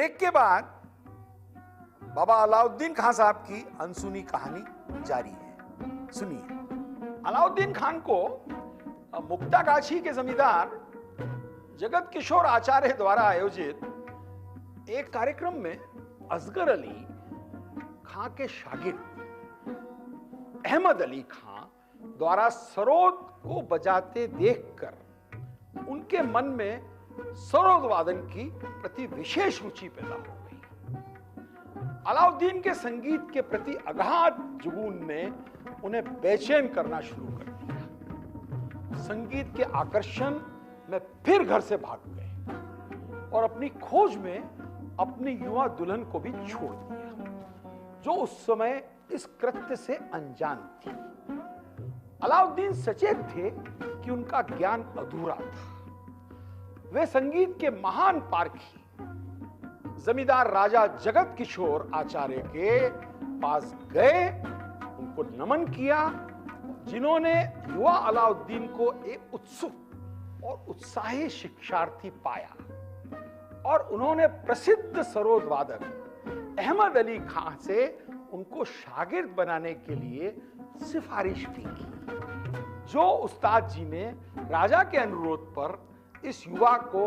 Break के बाद बाबा अलाउद्दीन खान साहब की अनसुनी कहानी जारी है, सुनिए। अलाउद्दीन खान को मुक्तागाछी के जमींदार जगत किशोर आचार्य द्वारा आयोजित एक कार्यक्रम में असगर अली खां के शागिर्द अहमद अली खां द्वारा सरोद को बजाते देखकर उनके मन में सरोद वादन की प्रति विशेष रुचि पैदा हो गई। अलाउद्दीन के संगीत के प्रति अगाध जुनून ने उन्हें बेचैन करना शुरू कर दिया। संगीत के आकर्षण में फिर घर से भाग गए और अपनी खोज में अपनी युवा दुल्हन को भी छोड़ दिया, जो उस समय इस कृत्य से अनजान थी। अलाउद्दीन सचेत थे कि उनका ज्ञान अधूरा था। वे संगीत के महान पारखी जमींदार राजा जगत किशोर आचार्य के पास गए, उनको नमन किया, जिन्होंने युवा अलाउद्दीन को एक उत्सुक और उत्साही शिक्षार्थी पाया और उन्होंने प्रसिद्ध सरोद वादक अहमद अली खां से उनको शागिर्द बनाने के लिए सिफारिश भी की, जो उस्ताद जी ने राजा के अनुरोध पर इस युवा को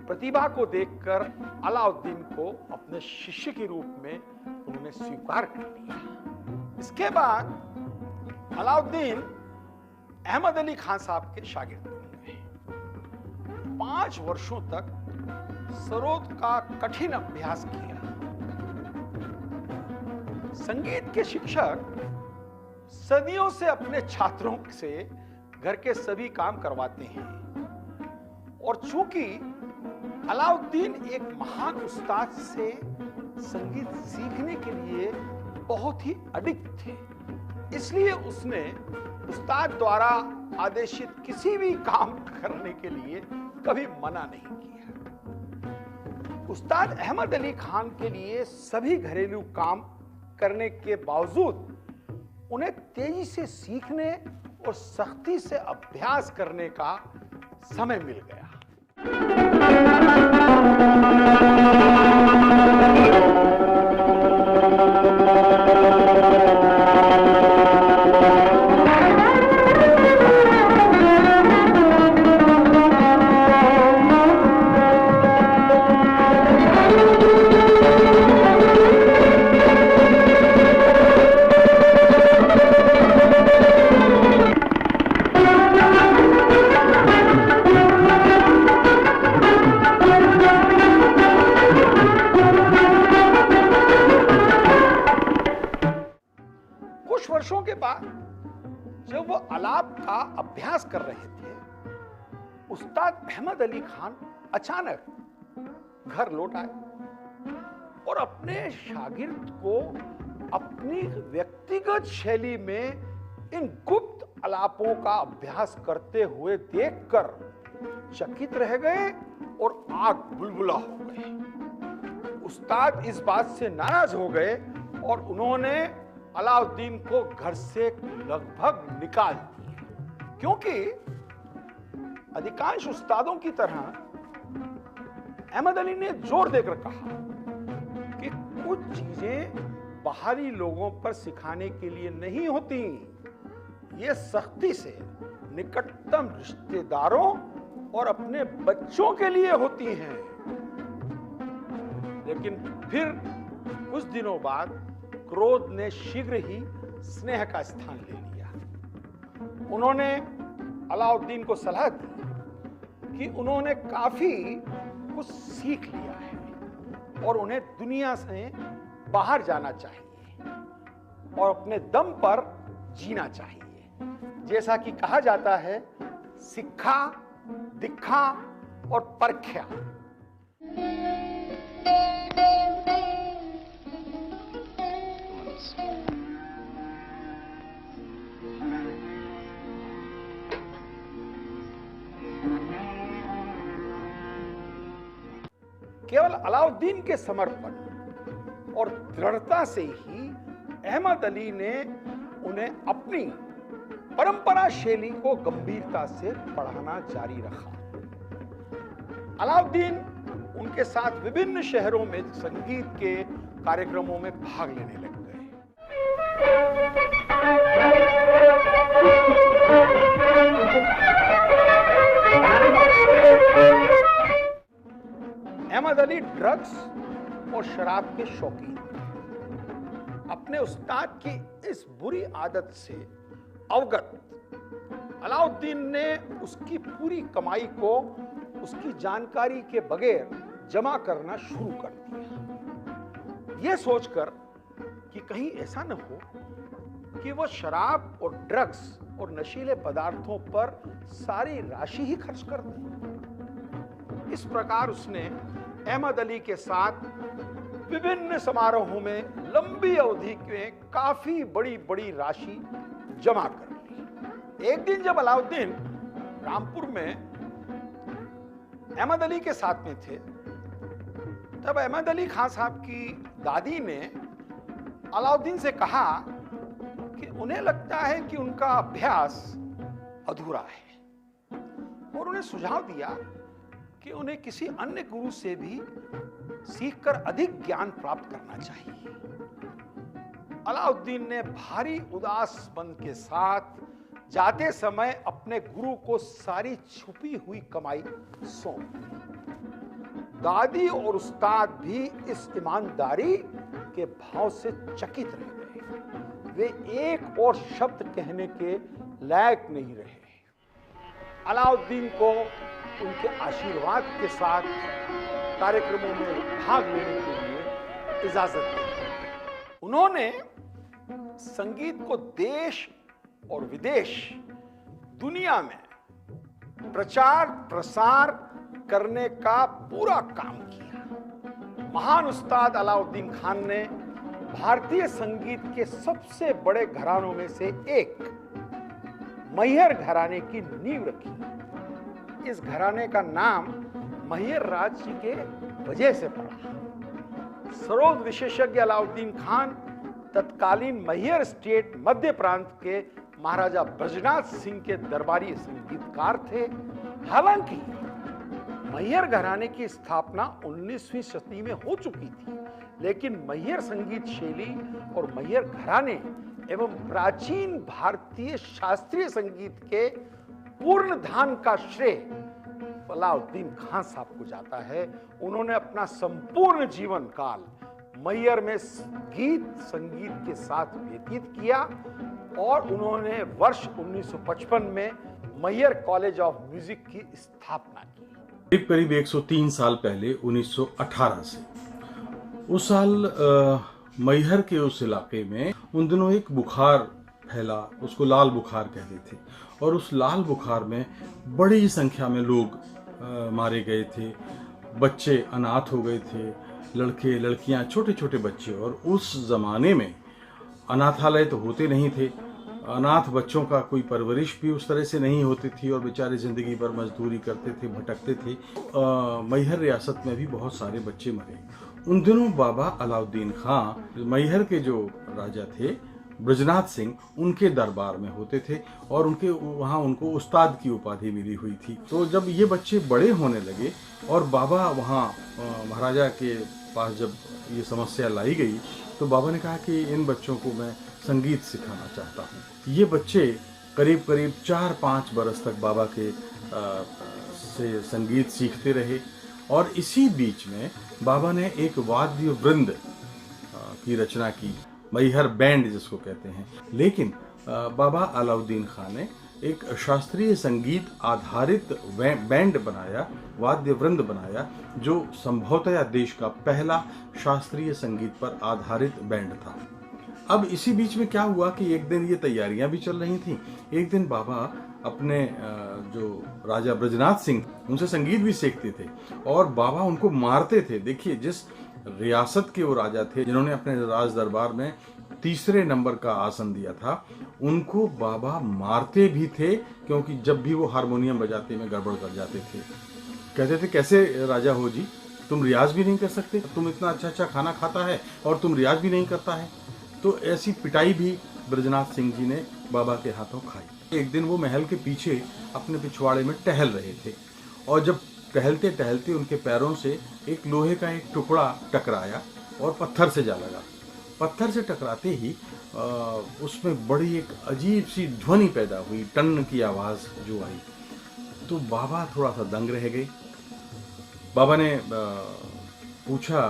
प्रतिभा को देखकर अलाउद्दीन को अपने शिष्य के रूप में उन्होंने स्वीकार कर लिया। इसके बाद अलाउद्दीन अहमद अली खान साहब के शागिर्द बन गए। 5 वर्षों तक सरोद का कठिन अभ्यास किया। संगीत के शिक्षक सदियों से अपने छात्रों से घर के सभी काम करवाते हैं और चूंकि अलाउद्दीन एक महान उस्ताद से संगीत सीखने के लिए बहुत ही अडिग थे, इसलिए उसने उस्ताद द्वारा आदेशित किसी भी काम करने के लिए कभी मना नहीं किया। उस्ताद अहमद अली खान के लिए सभी घरेलू काम करने के बावजूद उन्हें तेजी से सीखने और सख्ती से अभ्यास करने का समय मिल गया। वर्षों के बाद जब वो आलाप का अभ्यास कर रहे थे, उस्ताद अहमद अली खान अचानक घर लौट आए और अपने शागिर्द को अपनी व्यक्तिगत शैली में इन गुप्त आलापों का अभ्यास करते हुए देखकर चकित रह गए और आग बुलबुला हो गए। उस्ताद इस बात से नाराज हो गए और उन्होंने अलाउद्दीन को घर से लगभग निकाल दिया, क्योंकि अधिकांश उस्तादों की तरह अहमद अली ने जोर देकर कहा कि कुछ चीजें बाहरी लोगों पर सिखाने के लिए नहीं होती, ये सख्ती से निकटतम रिश्तेदारों और अपने बच्चों के लिए होती हैं। लेकिन फिर कुछ दिनों बाद क्रोध ने शीघ्र ही स्नेह का स्थान ले लिया। उन्होंने अलाउद्दीन को सलाह दी कि उन्होंने काफी कुछ सीख लिया है और उन्हें दुनिया से बाहर जाना चाहिए और अपने दम पर जीना चाहिए। जैसा कि कहा जाता है, सिखा, दिखा और परख्या। केवल अलाउद्दीन के समर्पण और दृढ़ता से ही अहमद अली ने उन्हें अपनी परंपरा शैली को गंभीरता से पढ़ाना जारी रखा। अलाउद्दीन उनके साथ विभिन्न शहरों में संगीत के कार्यक्रमों में भाग लेने लग गए। अहमद अली ड्रग्स और शराब के शौकीन। अपने उस्ताद की इस बुरी आदत से अवगत अलाउद्दीन ने उसकी पूरी कमाई को उसकी जानकारी के बगैर जमा करना शुरू कर दिया, यह सोचकर कि कहीं ऐसा न हो कि वह शराब और ड्रग्स और नशीले पदार्थों पर सारी राशि ही खर्च कर दे। इस प्रकार उसने अहमद अली के साथ विभिन्न समारोहों में लंबी अवधि में काफी बड़ी बड़ी राशि जमा कर ली। एक दिन जब अलाउद्दीन रामपुर में अहमद अली के साथ में थे, तब अहमद अली खान साहब की दादी ने अलाउद्दीन से कहा कि उन्हें लगता है कि उनका अभ्यास अधूरा है और उन्हें सुझाव दिया कि उन्हें किसी अन्य गुरु से भी सीखकर अधिक ज्ञान प्राप्त करना चाहिए। अलाउद्दीन ने भारी उदास मन के साथ जाते समय अपने गुरु को सारी छुपी हुई कमाई सौंप दी। दादी और उस्ताद भी इस ईमानदारी के भाव से चकित रह गए। वे एक और शब्द कहने के लायक नहीं रहे। अलाउद्दीन को उनके आशीर्वाद के साथ कार्यक्रमों में भाग लेने के लिए इजाजत दी। उन्होंने संगीत को देश और विदेश दुनिया में प्रचार प्रसार करने का पूरा काम किया। महान उस्ताद अलाउद्दीन खान ने भारतीय संगीत के सबसे बड़े घरानों में से एक मैहर घराने की नींव रखी। इस घराने का नाम मैहर राज जी के वजह से पड़ा। सरोद विशेषज्ञ अलाउद्दीन खान तत्कालीन मैहर स्टेट मध्य प्रांत के महाराजा ब्रजनाथ सिंह के दरबारी संगीतकार थे। हालांकि मैहर घराने की स्थापना 19वीं शताब्दी में हो चुकी थी, लेकिन मैहर संगीत शैली और मैहर घराने एवं प्राचीन भारतीय शास्त्रीय संगीत के पूर्णधान का श्रेय अलाउद्दीन खान साहब को जाता है। उन्होंने अपना संपूर्ण जीवन काल मैहर में गीत संगीत के साथ व्यतीत किया और उन्होंने वर्ष 1955 में मैहर कॉलेज ऑफ म्यूजिक की स्थापना की। करीब 103 साल पहले 1918 से उस साल मैहर के उस इलाके में उन दिनों एक बुखार फैला, उसको लाल बुखार कहते थे, और उस लाल बुखार में बड़ी संख्या में लोग मारे गए थे। बच्चे अनाथ हो गए थे, लड़के लड़कियां, छोटे छोटे बच्चे। और उस जमाने में अनाथालय तो होते नहीं थे, अनाथ बच्चों का कोई परवरिश भी उस तरह से नहीं होती थी और बेचारे ज़िंदगी भर मजदूरी करते थे, भटकते थे। मैहर रियासत में भी बहुत सारे बच्चे मरे। उन दिनों बाबा अलाउद्दीन खां मैहर के जो राजा थे ब्रजनाथ सिंह, उनके दरबार में होते थे और उनके वहाँ उनको उस्ताद की उपाधि मिली हुई थी। तो जब ये बच्चे बड़े होने लगे और बाबा वहाँ महाराजा के पास जब ये समस्या लाई गई, तो बाबा ने कहा कि इन बच्चों को मैं संगीत सिखाना चाहता हूँ। ये बच्चे करीब करीब 4-5 बरस तक बाबा के से संगीत सीखते रहे। और इसी बीच में बाबा ने एक वाद्य वृंद की रचना की, मैहर बैंड जिसको कहते हैं। लेकिन बाबा अलाउद्दीन खान ने एक शास्त्रीय संगीत आधारित बैंड बनाया, वाद्य वृंद बनाया, जो संभवतः देश का पहला शास्त्रीय संगीत पर आधारित बैंड था। अब इसी बीच में क्या हुआ कि एक दिन ये तैयारियां भी चल रही थी। एक दिन बाबा अपने जो राजा ब्रजनाथ सिंह, उनसे संगीत भी सीखते थे और बाबा उनको मारते थे। देखिए, जिस रियासत के वो राजा थे जिन्होंने अपने राज दरबार में 3 नंबर का आसन दिया था, उनको बाबा मारते भी थे, क्योंकि जब भी वो हारमोनियम बजाते में गड़बड़ कर जाते थे। कहते थे, कैसे राजा हो जी, तुम रियाज भी नहीं कर सकते, तुम इतना अच्छा अच्छा खाना खाता है और तुम रियाज भी नहीं करता है। तो ऐसी पिटाई भी ब्रजनाथ सिंह जी ने बाबा के हाथों खाई। एक दिन वो महल के पीछे अपने पिछवाड़े में टहल रहे थे और जब टहलते टहलते उनके पैरों से एक लोहे का एक टुकड़ा टकराया और पत्थर से जा लगा। पत्थर से टकराते ही उसमें बड़ी एक अजीब सी ध्वनि पैदा हुई, टन की आवाज़ जो आई। तो बाबा थोड़ा सा दंग रह गए। बाबा ने पूछा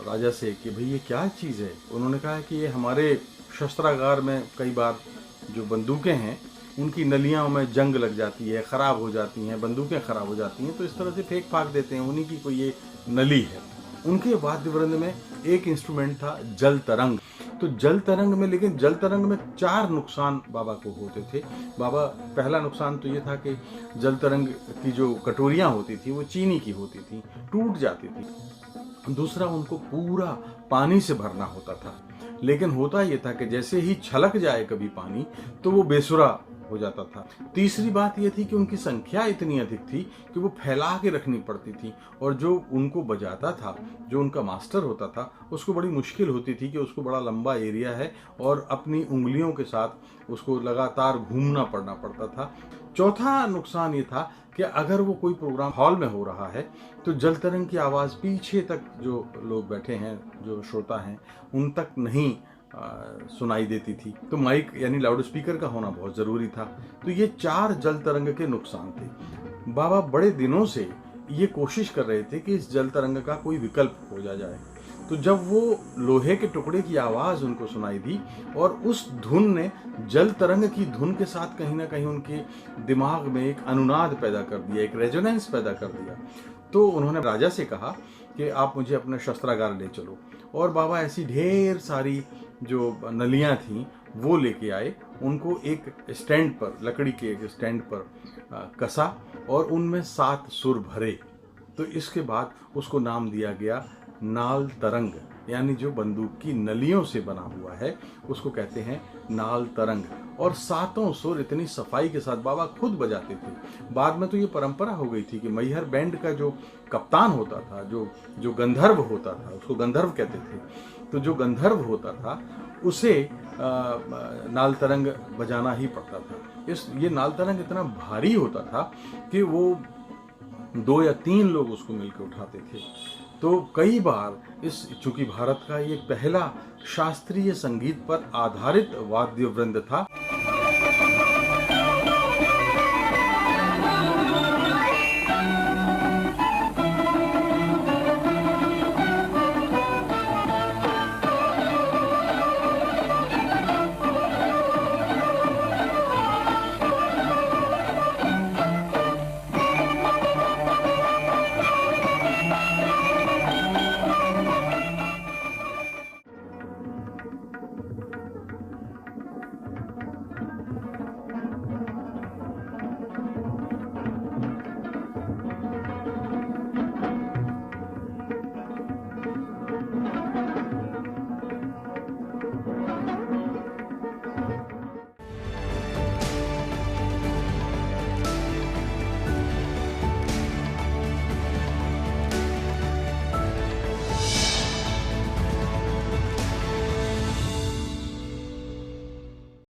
राजा से कि भाई ये क्या चीज़ है। उन्होंने कहा कि ये हमारे शस्त्रागार में कई बार जो बंदूकें हैं उनकी नलियों में जंग लग जाती है, ख़राब हो जाती हैं, बंदूकें ख़राब हो जाती हैं, तो इस तरह से फेंक फाक देते हैं, उन्हीं की कोई ये नली है। उनके वाद्य वृंद में एक इंस्ट्रूमेंट था जल तरंग। तो जल तरंग में, लेकिन जल तरंग में 4 नुकसान बाबा को होते थे। बाबा, पहला नुकसान तो ये था कि जल तरंग की जो कटोरियाँ होती थी वो चीनी की होती थी, टूट जाती थी। दूसरा, उनको पूरा पानी से भरना होता था, लेकिन होता ये था कि जैसे ही छलक जाए कभी पानी तो वो बेसुरा हो जाता था। तीसरी बात ये थी कि उनकी संख्या इतनी अधिक थी कि वो फैला के रखनी पड़ती थी, और जो उनको बजाता था, जो उनका मास्टर होता था, उसको बड़ी मुश्किल होती थी कि उसको बड़ा लंबा एरिया है और अपनी उंगलियों के साथ उसको लगातार घूमना पड़ता था। चौथा नुकसान ये था कि अगर वो कोई प्रोग्राम हॉल में हो रहा है तो जल तरंग की आवाज़ पीछे तक जो लोग बैठे हैं, जो श्रोता हैं, उन तक नहीं सुनाई देती थी। तो माइक यानी लाउड स्पीकर का होना बहुत ज़रूरी था। तो ये 4 जल तरंग के नुकसान थे। बाबा बड़े दिनों से ये कोशिश कर रहे थे कि इस जल तरंग का कोई विकल्प खोजा जाए। तो जब वो लोहे के टुकड़े की आवाज़ उनको सुनाई दी और उस धुन ने जल तरंग की धुन के साथ कहीं ना कहीं उनके दिमाग में एक अनुनाद पैदा कर दिया, एक रेजोनेंस पैदा कर दिया, तो उन्होंने राजा से कहा कि आप मुझे अपना शस्त्रागार ले चलो। और बाबा ऐसी ढेर सारी जो नलियाँ थीं वो लेके आए, उनको एक स्टैंड पर, लकड़ी के एक स्टैंड पर कसा और उनमें 7 सुर भरे। तो इसके बाद उसको नाम दिया गया नाल तरंग, यानी जो बंदूक की नलियों से बना हुआ है उसको कहते हैं नाल तरंग। और 7 सुर इतनी सफाई के साथ बाबा खुद बजाते थे। बाद में तो ये परंपरा हो गई थी कि मैहर बैंड का जो कप्तान होता था, जो गंधर्व होता था, उसको गंधर्व कहते थे, तो जो गंधर्व होता था उसे नाल तरंग बजाना ही पड़ता था। ये नाल तरंग इतना भारी होता था कि वो 2 या 3 लोग उसको मिलकर उठाते थे। तो कई बार चूंकि भारत का ये पहला शास्त्रीय संगीत पर आधारित वाद्य वृंद था,